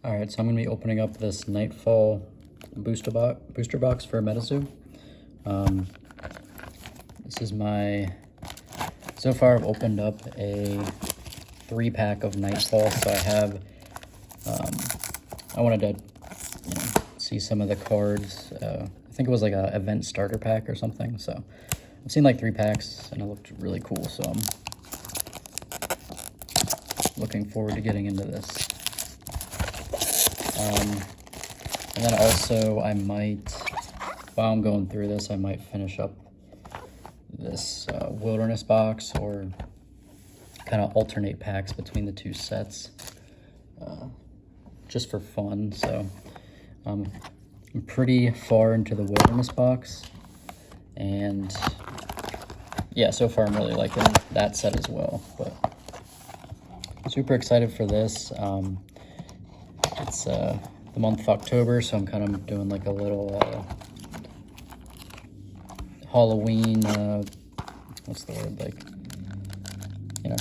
All right, so I'm gonna be opening up this Nightfall booster box for Metazoo. This is so far I've opened up a 3-pack of Nightfall, so I wanted to see some of the cards. I think it was like a event starter pack or something, so I've seen like 3 packs and it looked really cool, so I'm looking forward to getting into this. And then also while I'm going through this, I might finish up this wilderness box or kind of alternate packs between the 2 sets just for fun. So I'm pretty far into the wilderness box, and yeah, so far I'm really liking that set as well, but I'm super excited for this. It's the month of October, so I'm kind of doing like a little Halloween, what's the word, like,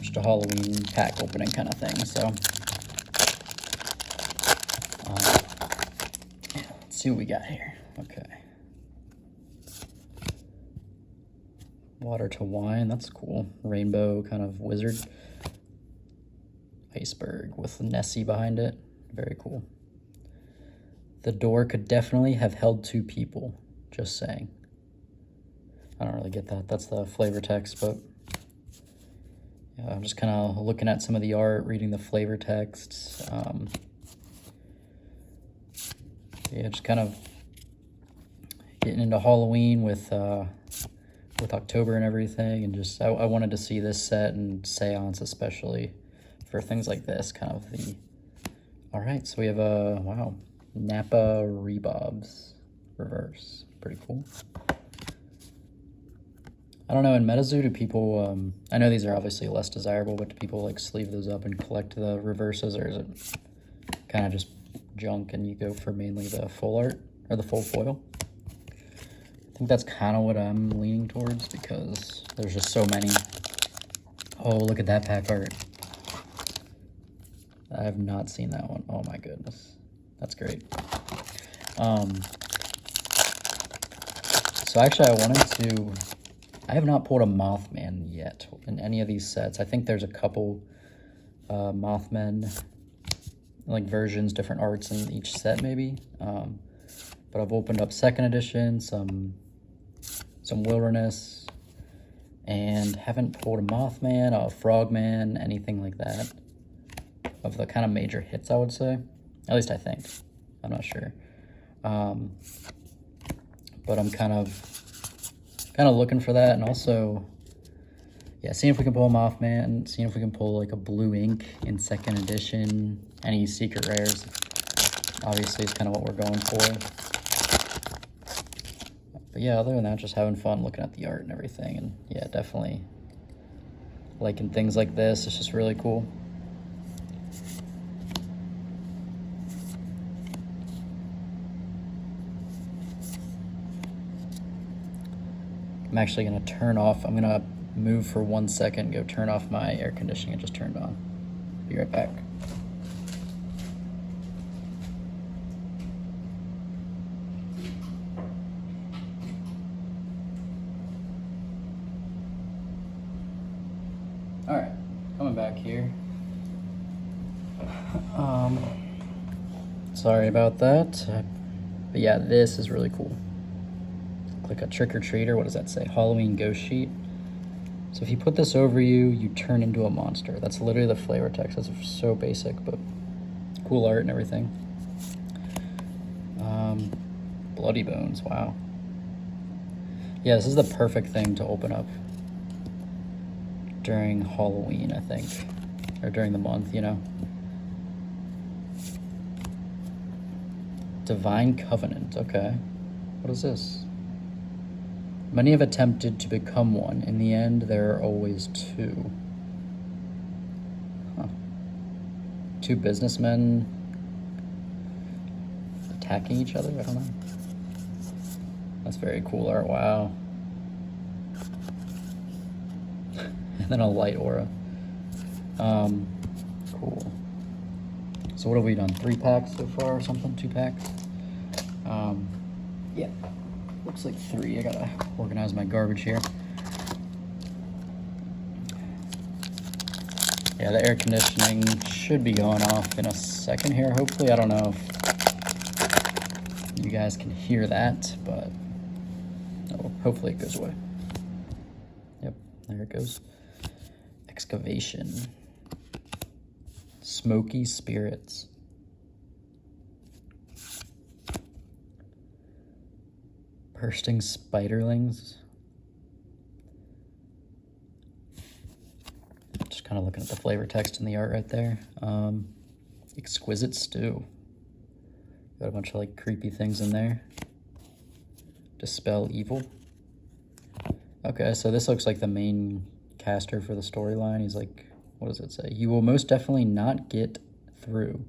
just a Halloween pack opening kind of thing. So yeah, let's see what we got here. Okay, water to wine, that's cool. Rainbow kind of wizard. Iceberg with Nessie behind it, very cool. The door could definitely have held 2 people, just saying. I don't really get that. That's the flavor text, but yeah, I'm just kind of looking at some of the art, reading the flavor texts. Yeah, just kind of getting into Halloween with October and everything, and just I wanted to see this set and seance especially for things like this, kind of the. All right, so we have wow, Napa Rebobs reverse, pretty cool. I don't know, in Metazoo, do people, I know these are obviously less desirable, but do people like sleeve those up and collect the reverses, or is it kind of just junk and you go for mainly the full art or the full foil? I think that's kind of what I'm leaning towards, because there's just so many. Oh, look at that pack art. I have not seen that one. Oh my goodness, that's great. So actually I have not pulled a Mothman yet in any of these sets. I think there's a couple Mothman like versions, different arts in each set maybe. But I've opened up 2nd edition, some wilderness, and haven't pulled a Mothman, a Frogman, anything like that. Of the kind of major hits, I would say. At least I think. I'm not sure. But I'm kind of looking for that, and also, yeah, seeing if we can pull a Mothman, seeing if we can pull like a blue ink in 2nd edition, any secret rares, obviously is kind of what we're going for. But yeah, other than that, just having fun looking at the art and everything, and yeah, definitely liking things like this. It's just really cool. I'm actually going to I'm going to move for 1 second, go turn off my air conditioning. It just turned on. Be right back. All right, coming back here. Sorry about that. But yeah, this is really cool. Like a trick-or-treater, what does that say? Halloween ghost sheet. So if you put this over you, you turn into a monster. That's literally the flavor text. That's so basic, but cool art and everything. Bloody bones, wow. Yeah, this is the perfect thing to open up during Halloween, I think. Or during the month, Divine Covenant, okay. What is this? Many have attempted to become one. In the end, there are always 2. Huh. 2 businessmen attacking each other? I don't know. That's very cool art, wow. And then a light aura. Cool. So what have we done? 3 packs so far or something? 2 packs? Yeah, looks like 3. I gotta organize my garbage here. Yeah, the air conditioning should be going off in a second here, hopefully. I don't know if you guys can hear that, but hopefully it goes away. Yep, there it goes. Excavation. Smoky spirits. Bursting spiderlings. Just kind of looking at the flavor text in the art right there. Exquisite stew. Got a bunch of like creepy things in there. Dispel evil. Okay, so this looks like the main caster for the storyline. He's like, what does it say? You will most definitely not get through.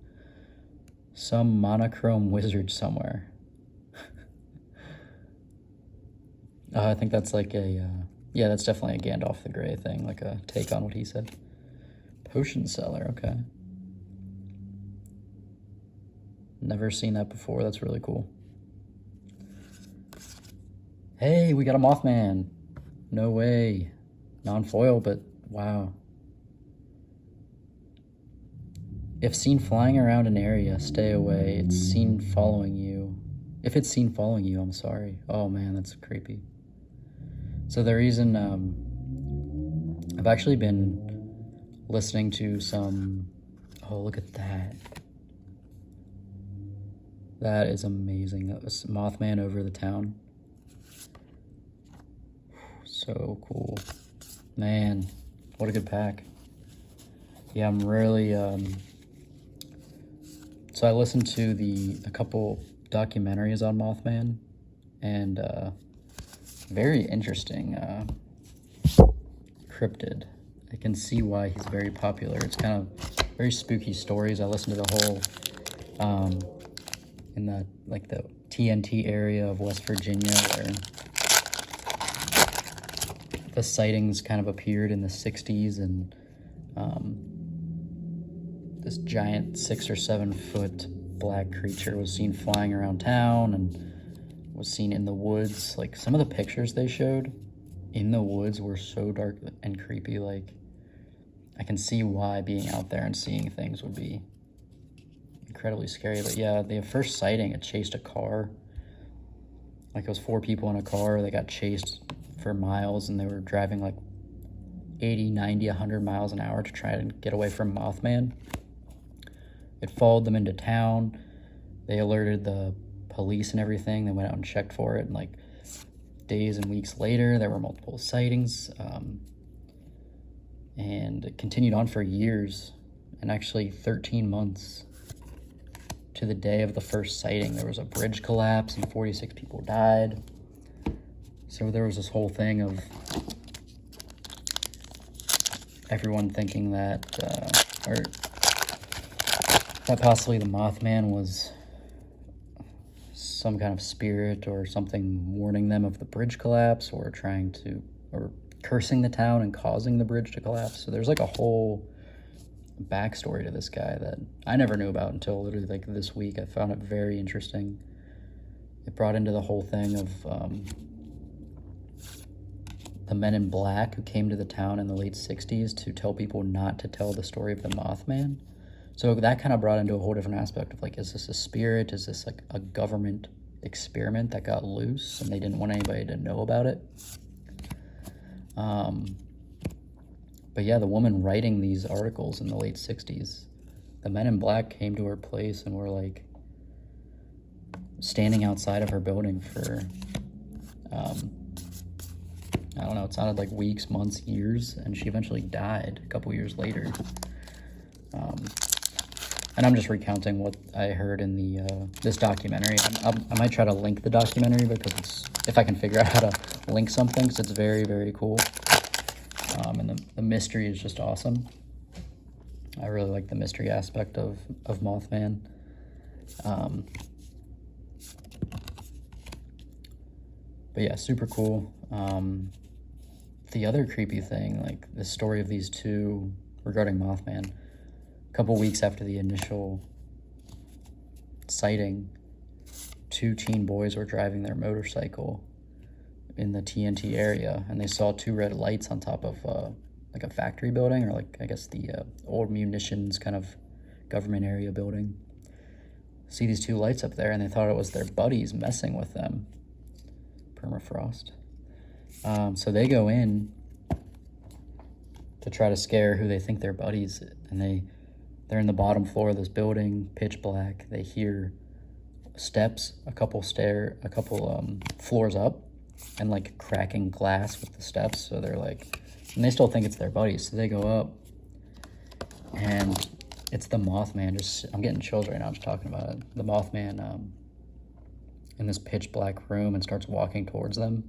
Some monochrome wizard somewhere. I think that's like a, yeah, that's definitely a Gandalf the Grey thing, like a take on what he said. Potion seller, okay. Never seen that before, that's really cool. Hey, we got a Mothman. No way. Non-foil, but wow. If seen flying around an area, stay away. It's seen following you. If it's seen following you, I'm sorry. Oh man, that's creepy. So the reason, I've actually been listening to some, oh, look at that. That is amazing. That was Mothman over the town. So cool. Man, what a good pack. Yeah, I'm really, so I listened to a couple documentaries on Mothman, and very interesting cryptid. I can see why he's very popular. It's kind of very spooky stories. I listened to the whole in the like the TNT area of West Virginia where the sightings kind of appeared in the 60s, and this giant 6 or 7 foot black creature was seen flying around town and was seen in the woods. Like some of the pictures they showed in the woods were so dark and creepy. Like I can see why being out there and seeing things would be incredibly scary. But yeah, the first sighting, it chased a car. Like it was 4 people in a car. They got chased for miles, and they were driving like 80, 90, 100 miles an hour to try and get away from Mothman. It followed them into town. They alerted the police and everything. They went out and checked for it, and like days and weeks later there were multiple sightings, and it continued on for years, and actually 13 months to the day of the first sighting there was a bridge collapse and 46 people died. So there was this whole thing of everyone thinking that or that possibly the Mothman was some kind of spirit or something warning them of the bridge collapse, or cursing the town and causing the bridge to collapse. So there's like a whole backstory to this guy that I never knew about until literally like this week. I found it very interesting. It brought into the whole thing of the men in black who came to the town in the late 60s to tell people not to tell the story of the Mothman. So that kind of brought into a whole different aspect of like, is this a spirit? Is this like a government experiment that got loose and they didn't want anybody to know about it? But yeah, the woman writing these articles in the late 60s, the men in black came to her place and were like standing outside of her building for, I don't know, it sounded like weeks, months, years, and she eventually died a couple years later. And I'm just recounting what I heard in the this documentary. I might try to link the documentary because if I can figure out how to link something, because it's very, very cool. And the mystery is just awesome. I really like the mystery aspect of Mothman. But yeah, super cool. The other creepy thing, like the story of these two regarding Mothman, a couple weeks after the initial sighting, 2 teen boys were driving their motorcycle in the TNT area, and they saw 2 red lights on top of like a factory building, or like I guess the old munitions kind of government area building. See these 2 lights up there, and they thought it was their buddies messing with them. Permafrost. So they go in to try to scare who they think their buddies, and they're in the bottom floor of this building, pitch black. They hear steps a couple floors up, and like cracking glass with the steps. So they're like, and they still think it's their buddies. So they go up, and it's the Mothman. I'm getting chills right now just talking about it. The Mothman in this pitch black room, and starts walking towards them,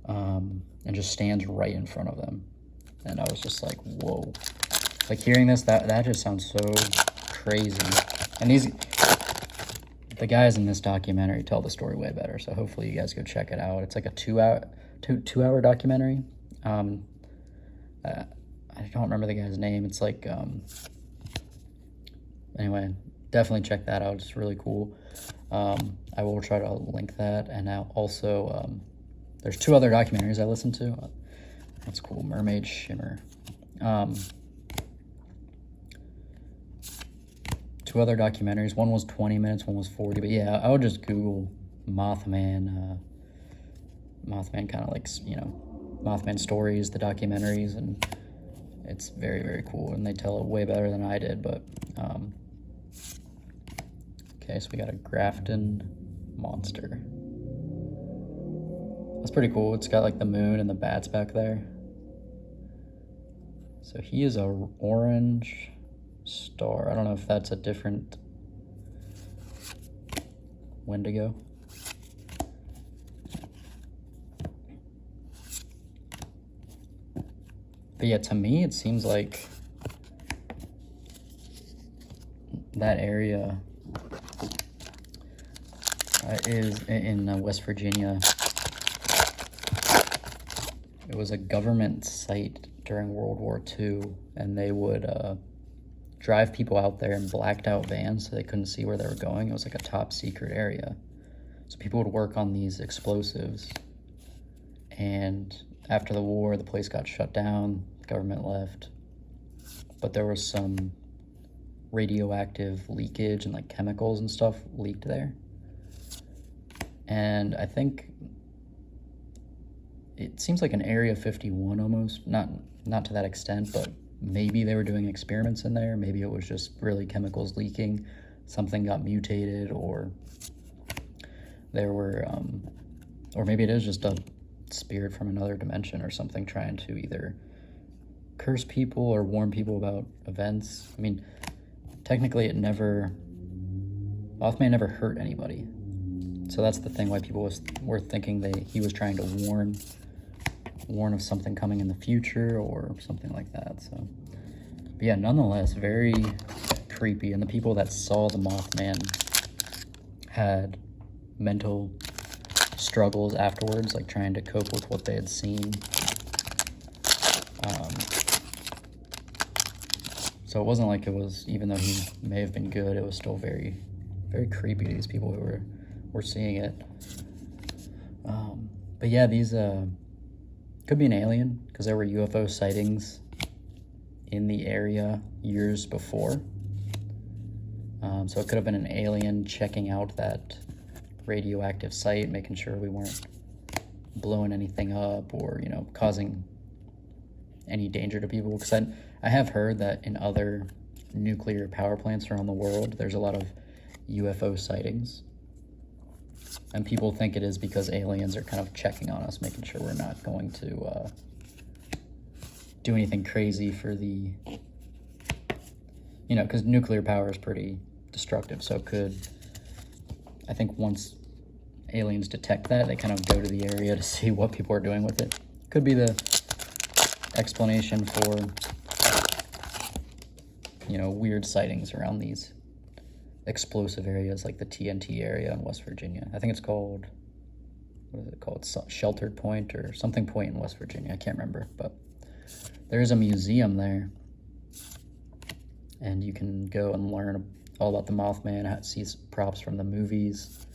and just stands right in front of them. And I was just like, whoa. Like hearing this, that just sounds so crazy. And the guys in this documentary tell the story way better, so hopefully you guys go check it out. It's like a two-hour documentary. I don't remember the guy's name. It's like, anyway, definitely check that out. It's really cool. I will try to link that. And now also, there's 2 other documentaries I listened to. That's cool. Mermaid Shimmer. 2 other documentaries. One was 20 minutes, one was 40. But yeah, I would just Google Mothman. Mothman kind of like, Mothman stories, the documentaries, and it's very, very cool. And they tell it way better than I did. But okay, so we got a Grafton monster. That's pretty cool. It's got like the moon and the bats back there. So he is a orange star. I don't know if that's a different Wendigo. But yeah, to me, it seems like that area is in West Virginia. It was a government site during World War II, and they would drive people out there in blacked out vans so they couldn't see where they were going. It was like a top secret area. So people would work on these explosives, and after the war, the place got shut down, government left, but there was some radioactive leakage and like chemicals and stuff leaked there. And I think it seems like an Area 51 almost, not to that extent, but maybe they were doing experiments in there. Maybe it was just really chemicals leaking, something got mutated, or there were, or maybe it is just a spirit from another dimension or something trying to either curse people or warn people about events. I mean, technically Mothman never hurt anybody. So that's the thing why people were thinking he was trying to warn of something coming in the future or something like that. So, but yeah, nonetheless, very creepy. And the people that saw the Mothman had mental struggles afterwards, like trying to cope with what they had seen. So it wasn't like it was, even though he may have been good, it was still very, very creepy to these people who were seeing it. But yeah, these could be an alien, because there were UFO sightings in the area years before. So it could have been an alien checking out that radioactive site, making sure we weren't blowing anything up or, causing any danger to people. Because I have heard that in other nuclear power plants around the world, there's a lot of UFO sightings. And people think it is because aliens are kind of checking on us, making sure we're not going to do anything crazy for the, because nuclear power is pretty destructive. So I think once aliens detect that, they kind of go to the area to see what people are doing with it. Could be the explanation for, weird sightings around these explosive areas like the TNT area in West Virginia. I think it's called, what is it called? Sheltered Point or something point in West Virginia. I can't remember, but there is a museum there, and you can go and learn all about the Mothman, see props from the movies.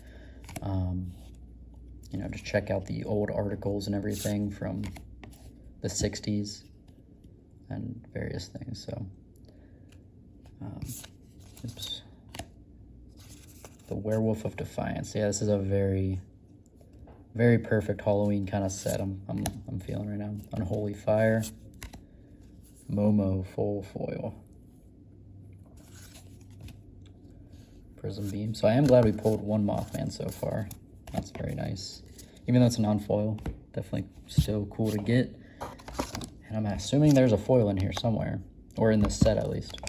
You know, just check out the old articles and everything from the 60s and various things. So, oops. The Werewolf of Defiance. Yeah, this is a very, very perfect Halloween kind of set I'm feeling right now. Unholy Fire. Momo full foil. Prism Beam. So I am glad we pulled one Mothman so far. That's very nice. Even though it's a non-foil, definitely still cool to get. And I'm assuming there's a foil in here somewhere, or in this set at least.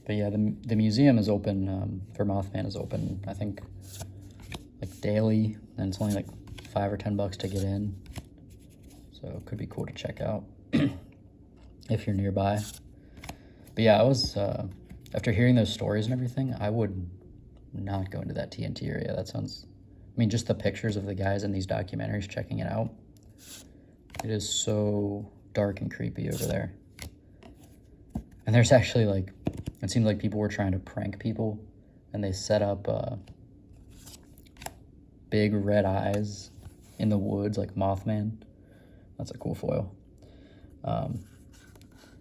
But yeah, the museum is open, for Mothman is open, I think, like daily, and it's only like $5 or $10 to get in. So it could be cool to check out if you're nearby. But yeah, I was, after hearing those stories and everything, I would not go into that TNT area. That sounds, I mean, just the pictures of the guys in these documentaries checking it out. It is so dark and creepy over there. And there's actually like, it seemed like people were trying to prank people, and they set up big red eyes in the woods like Mothman. That's a cool foil.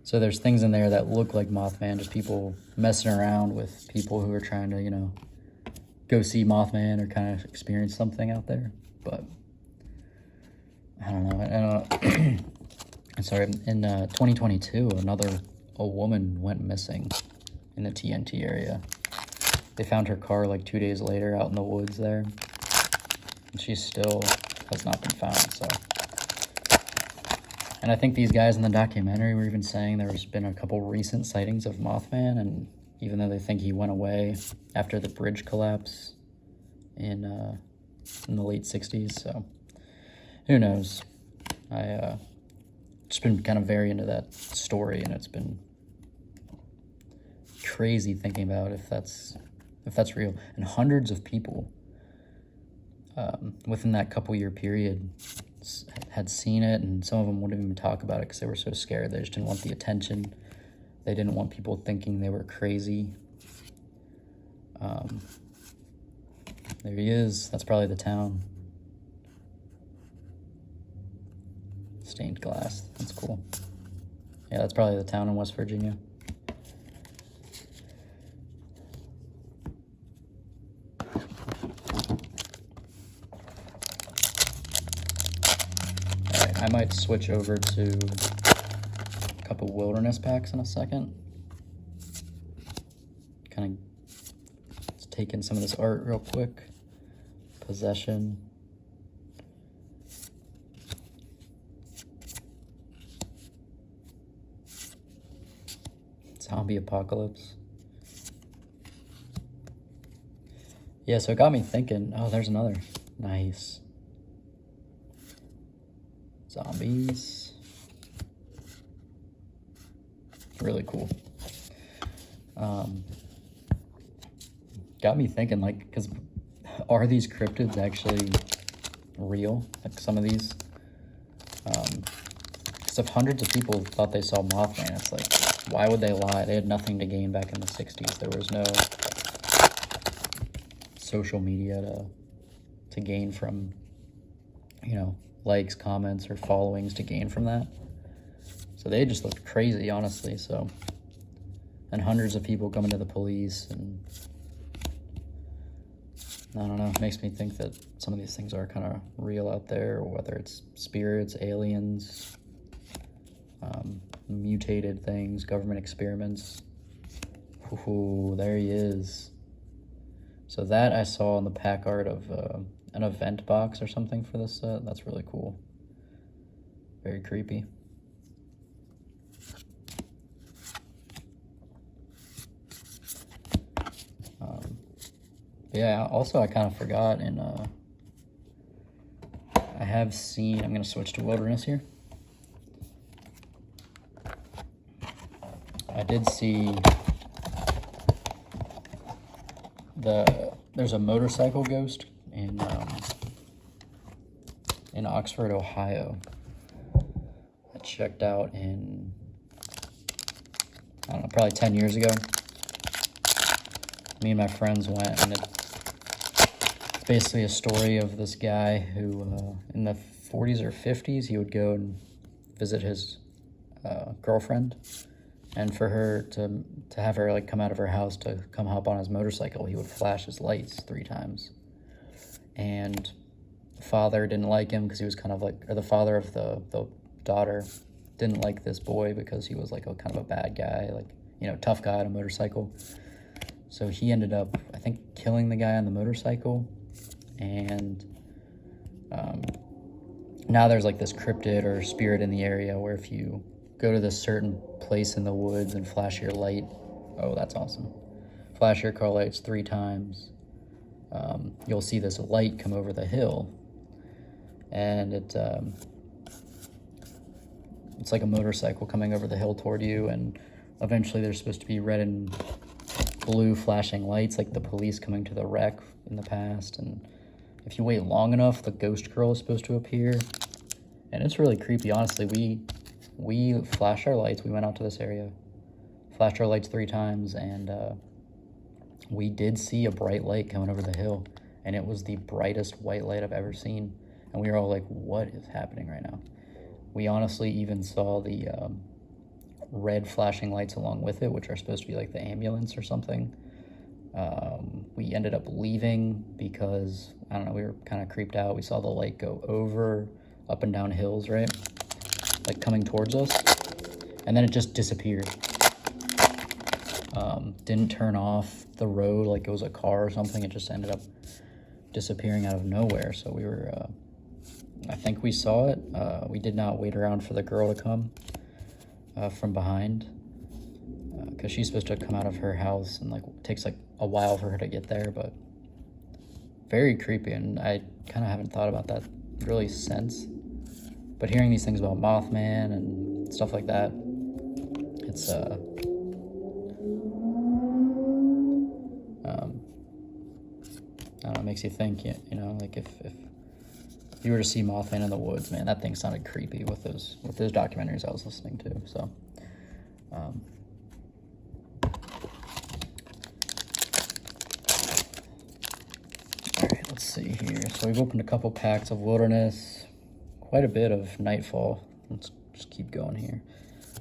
So there's things in there that look like Mothman, just people messing around with people who are trying to, you know, go see Mothman or kind of experience something out there. But I don't know. I'm sorry, in 2022, a woman went missing in the TNT area. They found her car like 2 days later out in the woods there, and she still has not been found. So, and I think these guys in the documentary were even saying there's been a couple recent sightings of Mothman, and even though they think he went away after the bridge collapse in the late 60s, so who knows. I just been kind of very into that story, and it's been crazy thinking about if that's real. And hundreds of people within that couple year period had seen it, and some of them wouldn't even talk about it because they were so scared. They just didn't want the attention. They didn't want people thinking they were crazy. There he is. That's probably the town. Stained glass. That's cool. Yeah, that's probably the town in West Virginia. I might switch over to a couple wilderness packs in a second. Kind of let's take in some of this art real quick. Possession. Zombie apocalypse. Yeah, so it got me thinking, oh, there's another. Nice. Zombies. Really cool. Got me thinking, like, because are these cryptids actually real? Like some of these? Because if hundreds of people thought they saw Mothman, it's like, why would they lie? They had nothing to gain back in the 60s. There was no social media to gain from, you know, likes, comments, or followings to gain from that. So they just looked crazy, honestly. So, and hundreds of people coming to the police, and I don't know, it makes me think that some of these things are kind of real out there, or whether it's spirits, aliens, mutated things, government experiments. Ooh, there he is. So that I saw in the pack art of an event box or something for this set. That's really cool. Very creepy. Yeah, also I kind of forgot, and I have seen, I'm going to switch to wilderness here. I did see there's a motorcycle ghost in Oxford, Ohio. checked out in, I don't know, probably 10 years ago. Me and my friends went, and it's basically a story of this guy who, in the 40s or 50s, he would go and visit his girlfriend, and for her to have her like come out of her house to come hop on his motorcycle, he would flash his lights 3 times. And the father didn't like him because he was kind of like, or the father of the daughter didn't like this boy because he was like a kind of a bad guy, like, you know, tough guy on a motorcycle. So he ended up, I think, killing the guy on the motorcycle. And now there's like this cryptid or spirit in the area where if you go to this certain place in the woods and flash your light, oh, that's awesome, flash your car lights 3 times, you'll see this light come over the hill, and it's like a motorcycle coming over the hill toward you, and eventually there's supposed to be red and blue flashing lights like the police coming to the wreck in the past, and if you wait long enough, the ghost girl is supposed to appear, and it's really creepy. Honestly, we flashed our lights. We went out to this area, flashed our lights 3 times, and we did see a bright light coming over the hill, and it was the brightest white light I've ever seen, and we were all like, what is happening right now? We honestly even saw the red flashing lights along with it, which are supposed to be like the ambulance or something. We ended up leaving because, I don't know, we were kind of creeped out. We saw the light go over, up and down hills, right? Like coming towards us. And then it just disappeared. Didn't turn off the road like it was a car or something. It just ended up disappearing out of nowhere. So we were, I think we saw it. We did not wait around for the girl to come from behind, because she's supposed to come out of her house, and like it takes like a while for her to get there, but very creepy, and I kind of haven't thought about that really since. But hearing these things about Mothman and stuff like that, it's I don't know, it makes you think, you know, like if you were to see Mothman in the woods, man, that thing sounded creepy with those documentaries I was listening to. So all right, let's see here. So we've opened a couple packs of Wilderness, quite a bit of Nightfall. Let's just keep going here.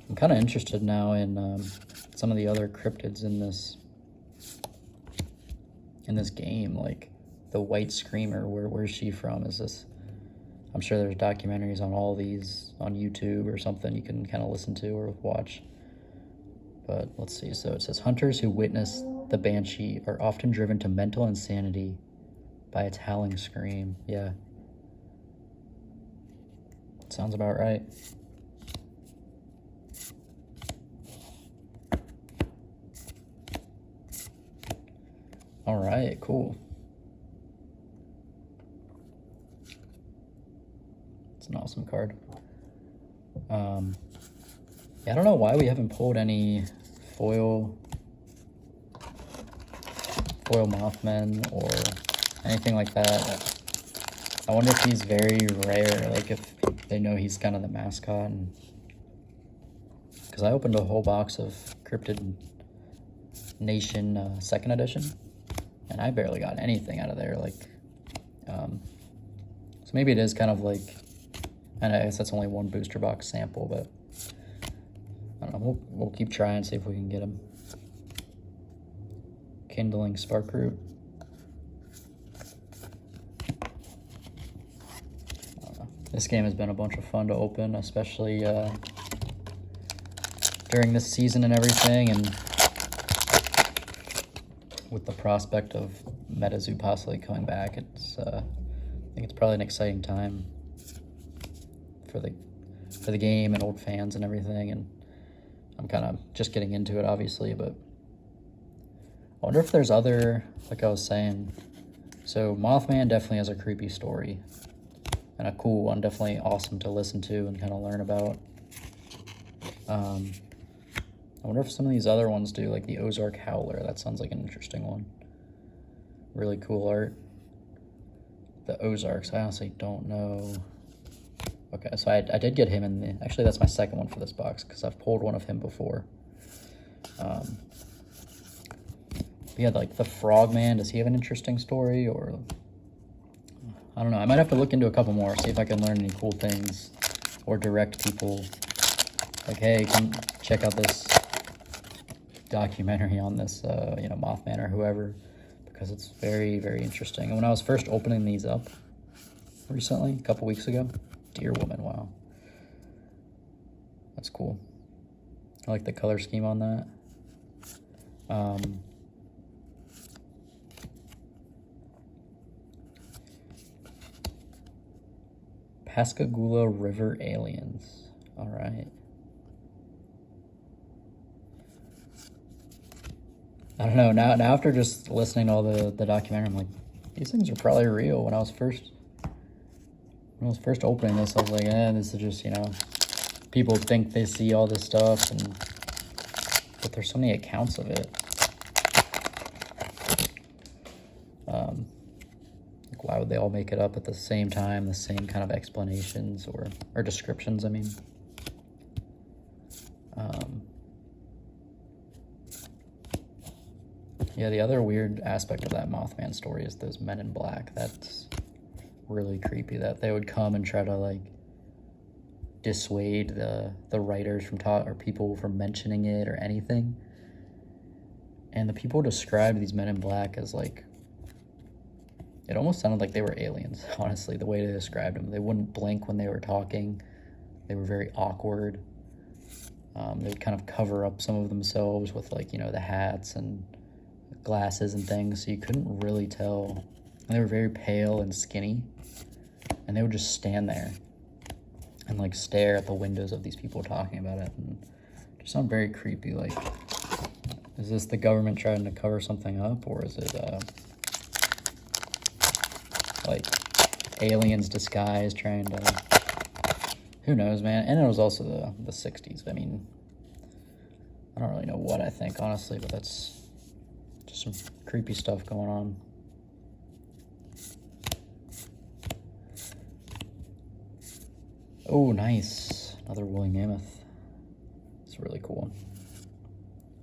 I'm kind of interested now in some of the other cryptids in this game, like the White Screamer. Where's she from? Is this? I'm sure there's documentaries on all these on YouTube or something you can kind of listen to or watch. But let's see. So it says, hunters who witness the Banshee are often driven to mental insanity by its howling scream. Yeah. Sounds about right. All right, cool. It's an awesome card. Yeah, I don't know why we haven't pulled any foil Mothman or anything like that. I wonder if he's very rare, like if they know he's kind of the mascot. And because I opened a whole box of Cryptid Nation 2nd edition, and I barely got anything out of there. Like, so maybe it is kind of like, and I guess that's only one booster box sample, but I don't know. We'll keep trying, see if we can get him. Kindling Sparkroot. This game has been a bunch of fun to open, especially during this season and everything, and with the prospect of Metazoo possibly coming back. It's I think it's probably an exciting time for the game and old fans and everything, and I'm kind of just getting into it, obviously, but I wonder if there's other, like I was saying, so Mothman definitely has a creepy story, and a cool one, definitely awesome to listen to and kind of learn about. I wonder if some of these other ones do, like the Ozark Howler. That sounds like an interesting one. Really cool art. The Ozarks, I honestly don't know Okay, so I did get him in the... Actually, that's my second one for this box, because I've pulled one of him before. Yeah, like the Frogman, does he have an interesting story? Or... I don't know. I might have to look into a couple more, see if I can learn any cool things. Or direct people. Like, hey, come check out this documentary on this, you know, Mothman or whoever. Because it's very, very interesting. And when I was first opening these up recently, a couple weeks ago... Deer Woman, wow. That's cool. I like the color scheme on that. Pascagoula River Aliens. All right. I don't know. Now after just listening to all the documentary, I'm like, these things are probably real. When I was first opening this, I was like, this is just, you know, people think they see all this stuff, but there's so many accounts of it. Like, why would they all make it up at the same time, the same kind of explanations or descriptions, I mean. Yeah, the other weird aspect of that Mothman story is those men in black. That's really creepy, that they would come and try to, like, dissuade the writers from or people from mentioning it or anything. And the people described these men in black as, like, it almost sounded like they were aliens, honestly, the way they described them. They wouldn't blink when they were talking. They were very awkward. They would kind of cover up some of themselves with, like, you know, the hats and glasses and things, so you couldn't really tell. And they were very pale and skinny, and they would just stand there and, like, stare at the windows of these people talking about it, and it just sounded very creepy. Like, is this the government trying to cover something up, or is it like aliens disguised trying to... Who knows, man? And it was also the 60s. I mean, I don't really know what I think, honestly, but that's just some creepy stuff going on. Oh, nice. Another woolly mammoth. It's really cool.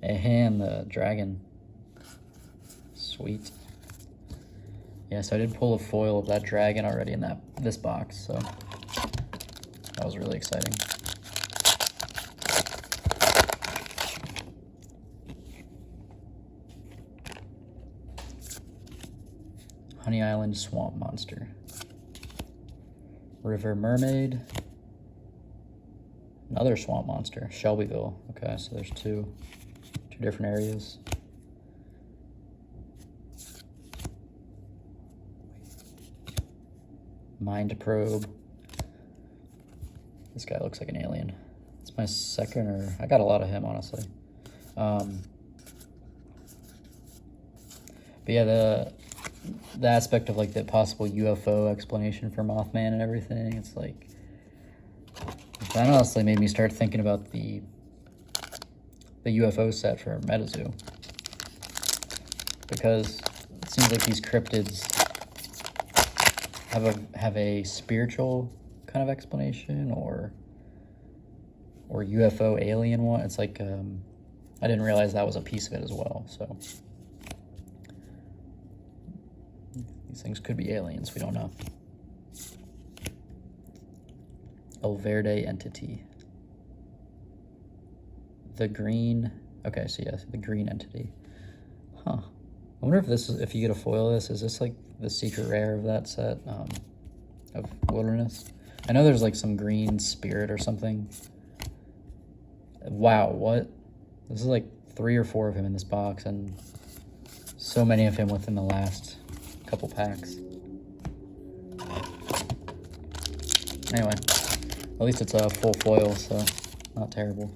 And the dragon. Sweet. Yeah, so I did pull a foil of that dragon already in this box, so that was really exciting. Honey Island Swamp Monster. River Mermaid. Another swamp monster, Shelbyville. Okay, so there's two different areas. Mind Probe. This guy looks like an alien. It's my second, I got a lot of him, honestly. But yeah, the aspect of, like, the possible UFO explanation for Mothman and everything, it's like, that honestly made me start thinking about the UFO set for Metazoo, because it seems like these cryptids have a spiritual kind of explanation, or UFO alien one. It's like, I didn't realize that was a piece of it as well, so these things could be aliens, we don't know. El Verde Entity. The green, okay, so yes, the green entity. Huh. I wonder if this is, if you get a foil of this, is this like the secret rare of that set, of Wilderness? I know there's like some green spirit or something. Wow, what? This is like 3 or 4 of him in this box, and so many of him within the last couple packs. Anyway, at least it's a full foil, so not terrible.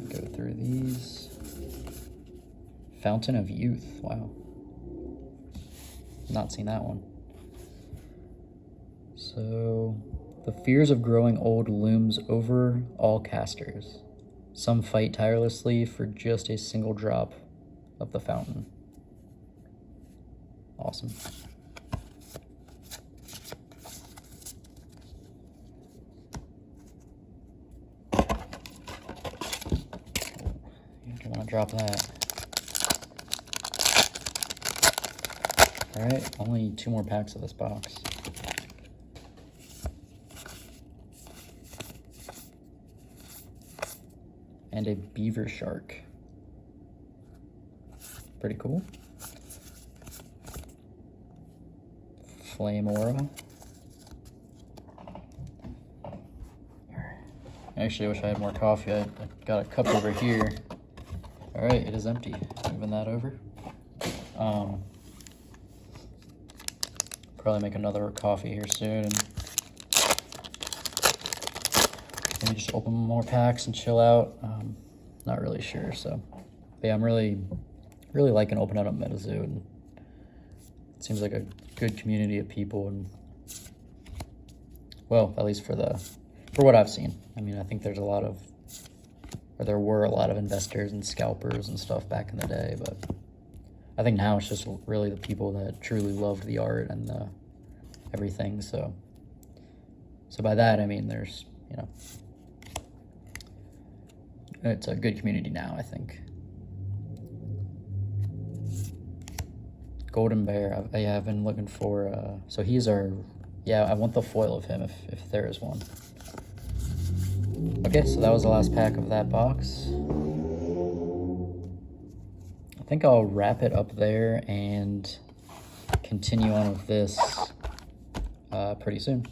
Go through these. Fountain of Youth, wow. Not seen that one. So, the fears of growing old looms over all casters. Some fight tirelessly for just a single drop of the fountain. Awesome. drop that. Alright, only 2 more packs of this box. And a beaver shark. Pretty cool. Flame aura. Actually, I wish I had more coffee. I got a cup over here. Alright, it is empty. Moving that over. Probably make another coffee here soon. And maybe just open more packs and chill out. Not really sure. So, but yeah, I'm really liking opening up Metazoo, and it seems like a good community of people, and well, at least for what I've seen. I mean, I think there were a lot of investors and scalpers and stuff back in the day, but I think now it's just really the people that truly loved the art and the everything. So by that I mean there's, you know, it's a good community now, I think. Golden Bear, I've been looking for, so he's our, yeah, I want the foil of him if there is one. Okay, so that was the last pack of that box. I think I'll wrap it up there and continue on with this pretty soon.